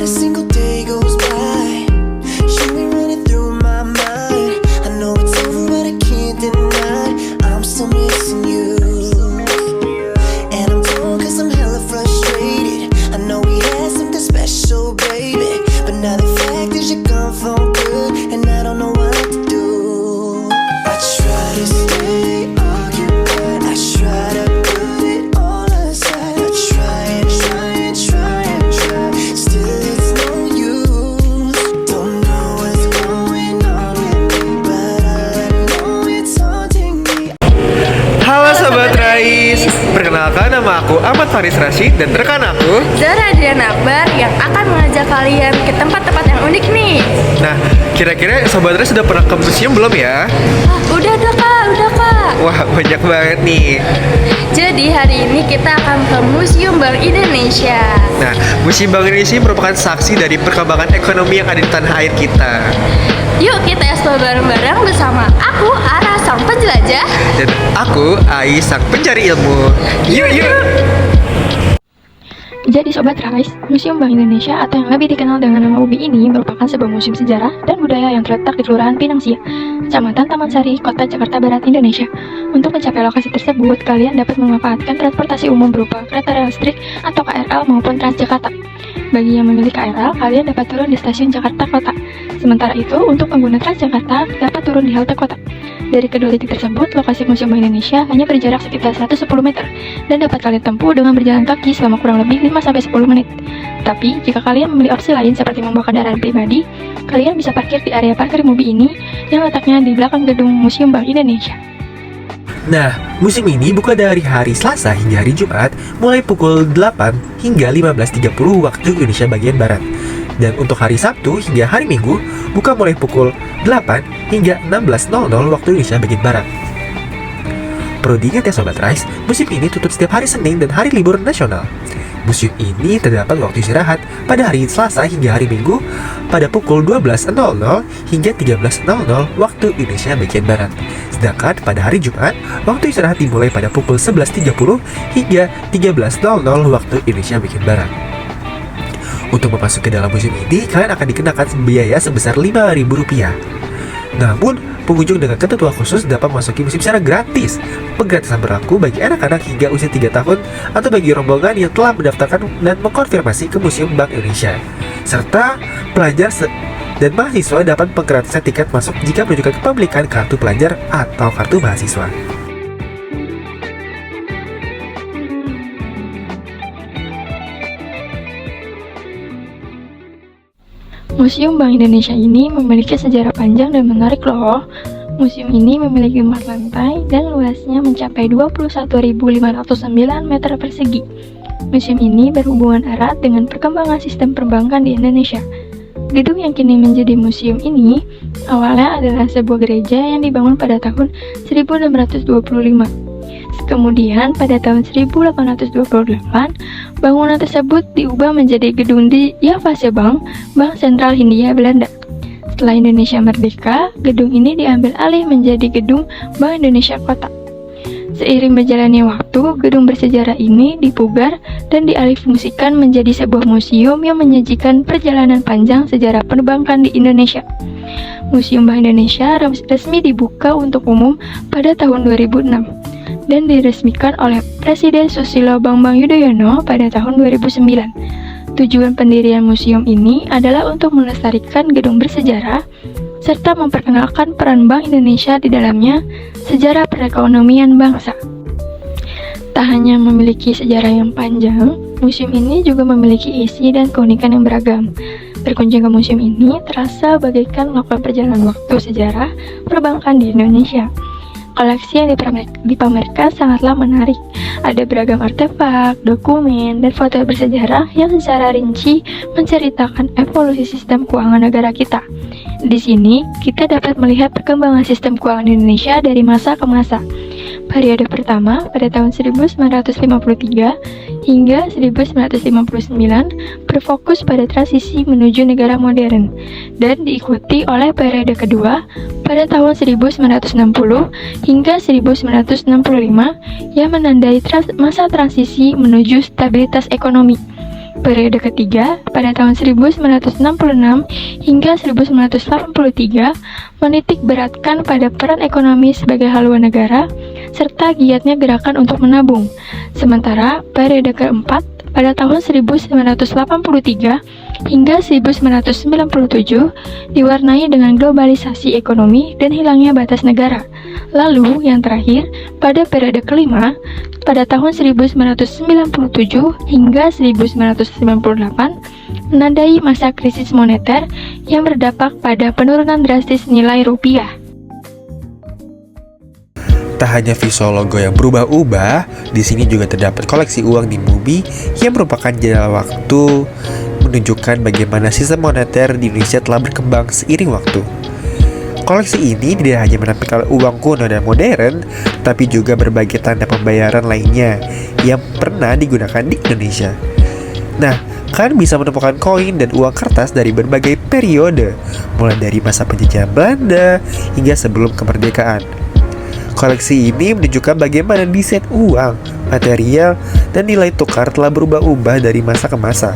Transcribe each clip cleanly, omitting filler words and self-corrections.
a single day goes by, you be running through my mind. I know it's over, but I can't deny I'm still missing you. And I'm torn cause I'm hella frustrated. I know we had something special, baby, but now the fact is you're gone for good, and I don't know what to do. I try to stay occupied, I try to put it all aside. I try and try and try and try, still it's no use. Don't know what's going on with me, but I know it's haunting me. Halo Sobat Rais, perkenalkan nama aku Ahmad Faris Rashid dan rekan aku. Zara Adriana Akbar yang akan mengajak kalian ke tempat-tempat yang unik nih. Nah, kira-kira Sobat Rais sudah pernah ke museum belum ya? Udah kak. Wah, banyak banget nih. Jadi hari ini kita akan ke Museum Bank Indonesia. Nah, Museum Bank Indonesia merupakan saksi dari perkembangan ekonomi yang ada di tanah air kita. Yuk kita eksplor bareng-bareng bersama aku, Ara, sang penjelajah. Dan aku, Ai, sang pencari ilmu. Yuk. Jadi Sobat Rais, Museum Bank Indonesia atau yang lebih dikenal dengan nama UBI ini merupakan sebuah museum sejarah dan budaya yang terletak di Kelurahan Pinang Sia, Kecamatan Taman Sari, Kota Jakarta Barat, Indonesia. Untuk mencapai lokasi tersebut, kalian dapat memanfaatkan transportasi umum berupa kereta rel listrik atau KRL maupun Transjakarta. Bagi yang memilih KRL, kalian dapat turun di stasiun Jakarta Kota. Sementara itu, untuk pengguna Transjakarta dapat turun di halte kota. Dari kedua titik tersebut, lokasi Museum Bank Indonesia hanya berjarak sekitar 110 meter dan dapat kalian tempuh dengan berjalan kaki selama kurang lebih 5-10 menit. Tapi, jika kalian memilih opsi lain seperti membawa kendaraan pribadi, kalian bisa parkir di area parkir mobil ini yang letaknya di belakang gedung Museum Bank Indonesia. Nah, museum ini buka dari hari Selasa hingga hari Jumat mulai pukul 8 hingga 15.30 waktu Indonesia bagian Barat. Dan untuk hari Sabtu hingga hari Minggu buka mulai pukul 8 hingga 16.00 waktu Indonesia bagian Barat. Perlu diingat ya Sobat Rais, museum ini tutup setiap hari Senin dan hari libur nasional. Museum ini terdapat waktu istirahat pada hari Selasa hingga hari Minggu pada pukul 12.00 hingga 13.00 waktu Indonesia bagian Barat. Sedangkan pada hari Jumat, waktu istirahat dimulai pada pukul 11.30 hingga 13.00 waktu Indonesia bagian Barat. Untuk memasuki dalam museum ini, kalian akan dikenakan biaya sebesar Rp5.000. Namun, pengunjung dengan ketentuan khusus dapat memasuki museum secara gratis. Penggratisan berlaku bagi anak-anak hingga usia 3 tahun atau bagi rombongan yang telah mendaftarkan dan mengkonfirmasi ke Museum Bank Indonesia. Serta pelajar dan mahasiswa dapat penggratisan tiket masuk jika menunjukkan kepemilikan kartu pelajar atau kartu mahasiswa. Museum Bank Indonesia ini memiliki sejarah panjang dan menarik loh. Museum ini memiliki 4 lantai dan luasnya mencapai 21.509 meter persegi. Museum ini berhubungan erat dengan perkembangan sistem perbankan di Indonesia. Gedung yang kini menjadi museum ini awalnya adalah sebuah gereja yang dibangun pada tahun 1625. Kemudian pada tahun 1828, bangunan tersebut diubah menjadi gedung di Javase Bank, Bank Sentral Hindia Belanda. Setelah Indonesia merdeka, gedung ini diambil alih menjadi gedung Bank Indonesia Kota. Seiring berjalannya waktu, gedung bersejarah ini dipugar dan dialihfungsikan menjadi sebuah museum yang menyajikan perjalanan panjang sejarah perbankan di Indonesia. Museum Bank Indonesia resmi dibuka untuk umum pada tahun 2006. Dan diresmikan oleh Presiden Susilo Bambang Yudhoyono pada tahun 2009. Tujuan pendirian museum ini adalah untuk melestarikan gedung bersejarah serta memperkenalkan peran Bank Indonesia di dalamnya, sejarah perekonomian bangsa. Tak hanya memiliki sejarah yang panjang, museum ini juga memiliki isi dan keunikan yang beragam. Berkunjung ke museum ini terasa bagaikan melakukan perjalanan waktu sejarah perbankan di Indonesia. Koleksi yang dipamerkan sangatlah menarik. Ada beragam artefak, dokumen, dan foto bersejarah yang secara rinci menceritakan evolusi sistem keuangan negara kita. Di sini, kita dapat melihat perkembangan sistem keuangan Indonesia dari masa ke masa. Periode pertama pada tahun 1953 hingga 1959 berfokus pada transisi menuju negara modern dan diikuti oleh periode kedua pada tahun 1960 hingga 1965 yang menandai masa transisi menuju stabilitas ekonomi. Periode ketiga, pada tahun 1966 hingga 1983, menitik beratkan pada peran ekonomi sebagai haluan negara, serta giatnya gerakan untuk menabung. Sementara, periode keempat, pada tahun 1983 hingga 1997, diwarnai dengan globalisasi ekonomi dan hilangnya batas negara. Lalu, yang terakhir, pada periode kelima, pada tahun 1997 hingga 1998, menandai masa krisis moneter yang berdampak pada penurunan drastis nilai rupiah. Tak hanya visual logo yang berubah-ubah, di sini juga terdapat koleksi uang di MUBI yang merupakan jendela waktu menunjukkan bagaimana sistem moneter di Indonesia telah berkembang seiring waktu. Koleksi ini tidak hanya menampilkan uang kuno dan modern, tapi juga berbagai tanda pembayaran lainnya yang pernah digunakan di Indonesia. Nah, kalian bisa menemukan koin dan uang kertas dari berbagai periode, mulai dari masa penjajahan Belanda hingga sebelum kemerdekaan. Koleksi ini menunjukkan bagaimana desain uang, material, dan nilai tukar telah berubah-ubah dari masa ke masa.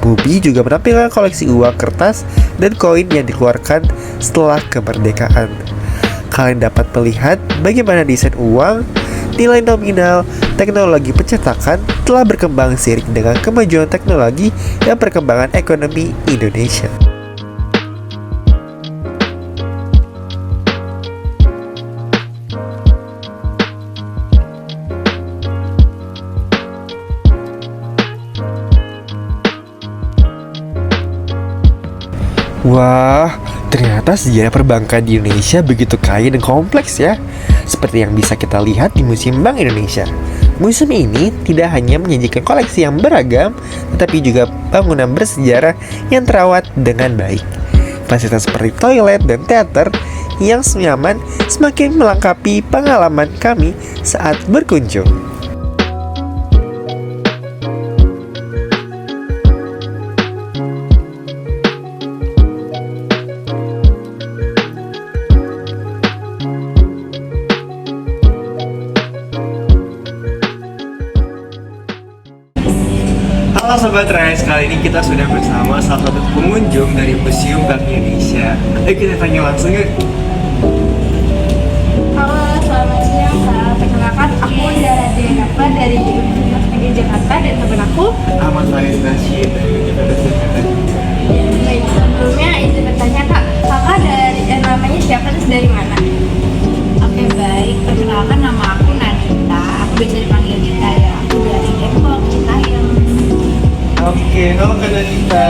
MUBI juga menampilkan koleksi uang kertas dan koin yang dikeluarkan setelah kemerdekaan. Kalian dapat melihat bagaimana desain uang, nilai nominal, teknologi pencetakan telah berkembang seiring dengan kemajuan teknologi dan perkembangan ekonomi Indonesia. Wah, ternyata sejarah perbankan di Indonesia begitu kaya dan kompleks ya. Seperti yang bisa kita lihat di Museum Bank Indonesia. Museum ini tidak hanya menyajikan koleksi yang beragam, tetapi juga bangunan bersejarah yang terawat dengan baik. Fasilitas seperti toilet dan teater yang nyaman semakin melengkapi pengalaman kami saat berkunjung. Halo Sobat Rais, kali ini kita sudah bersama salah satu pengunjung dari Museum Bank Indonesia. Ayo kita tanya langsung yuk. Halo, selamat siang Kak. Perkenalkan, aku Dara Denapa dari Universitas Negeri Jakarta dan teman aku. Ahmad Faris Rashid dari Universitas Jakarta. Baik, sebelumnya izin bertanya Kak, Kakak dari namanya siapa terus dari mana? Oke baik, perkenalkan nama aku Nadita. Aku biasa dipanggil Dita ya. Aku dari Depok, Citayam. Oke, halo Kak Nadita.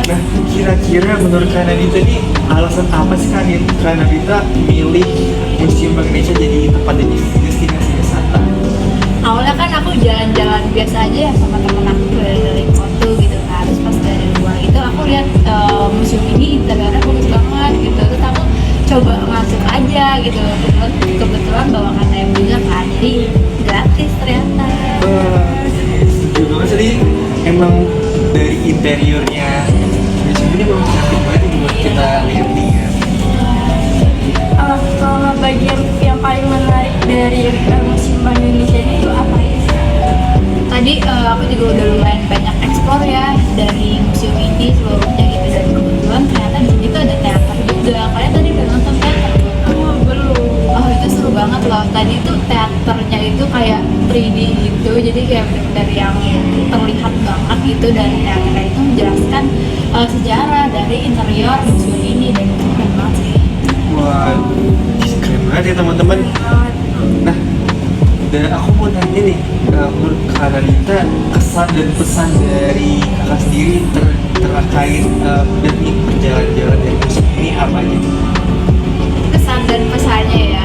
Nah, kira-kira menurut Kak Nadita nih alasan apa sih Kak Nadita milih Museum Bank Indonesia jadi tempat destinasi wisata? Awalnya kan aku jalan-jalan biasa aja ya sama temen aku dari foto gitu kan. Terus pas dari luar itu aku lihat museum ini interiornya bagus banget gitu. Terus aku coba masuk aja gitu. Kebetulan bawakan yang juga kan, jadi gratis ternyata. Juga mas tadi emang dari interiornya museum ini memang cantik banget buat kita lihat nih ya. Kalau bagian yang paling menarik dari Museum Bank Indonesia ini itu apa ya? Tadi aku juga udah lumayan banyak eksplor ya dari museum ini sebelumnya gitu, dan kebetulan ternyata di sini tuh ada teater juga. Kalian tadi udah nonton teater? Belum. Oh itu seru banget loh. Tadi tuh teaternya itu kayak 3D gitu, jadi kayak benar-benar yang terlihat banget gitu, dan teaternya itu menjelaskan sejarah dari interior museum ini, dan itu keren banget sih. Wah, keren banget ya teman-teman. Nah, dan aku mau nanya nih, menurut Kak Nadita, kesan dan pesan dari kakak sendiri terkait dari perjalanan-jalan dari museum ini apa aja? Kesan dan pesannya ya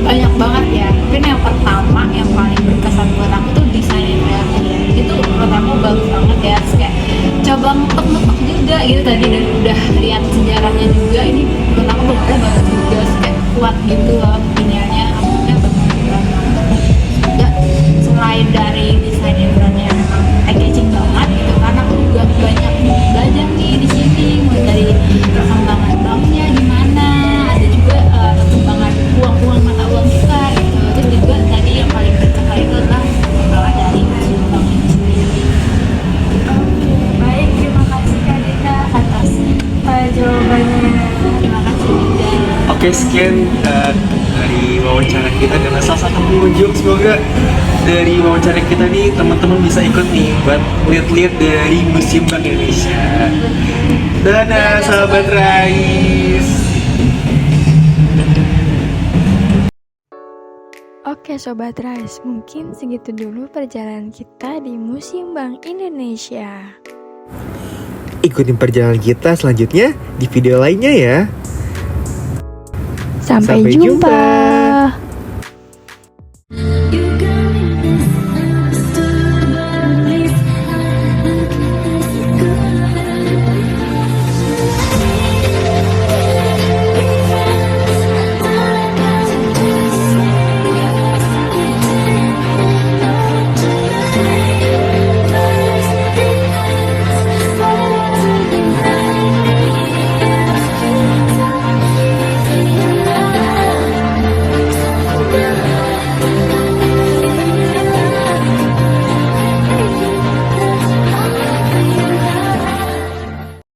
banyak banget ya. Mungkin yang pertama yang paling berkesan buat aku tuh desain interiornya ya. Itu menurut aku bagus banget ya. Terus kayak coba ngutek-ngutek juga gitu tadi, dan udah lihat sejarahnya juga. Ini menurut aku bangunnya bagus juga. Terus kayak kuat gitu loh iniannya. Maksudnya bangunan juga. Selain dari desain interiornya memang eye-catching banget gitu, karena aku juga banyak belajar nih di sini, mulai dari perkembangan banknya gimana, ada juga perkembangan uang mata uang kita gitu. Terus juga tadi yang paling berkesan itu adalah perkembangan dari museum bank ini sendiri. Oke, sekian dari wawancara kita dengan salah satu pengunjung. Semoga dari wawancara kita nih teman-teman bisa ikut nih buat lihat-lihat dari Museum Bank Indonesia. Dadah sahabat Rais. Oke Sobat Rais, mungkin segitu dulu perjalanan kita di Museum Bank Indonesia. Ikutin perjalanan kita selanjutnya di video lainnya ya. Sampai jumpa.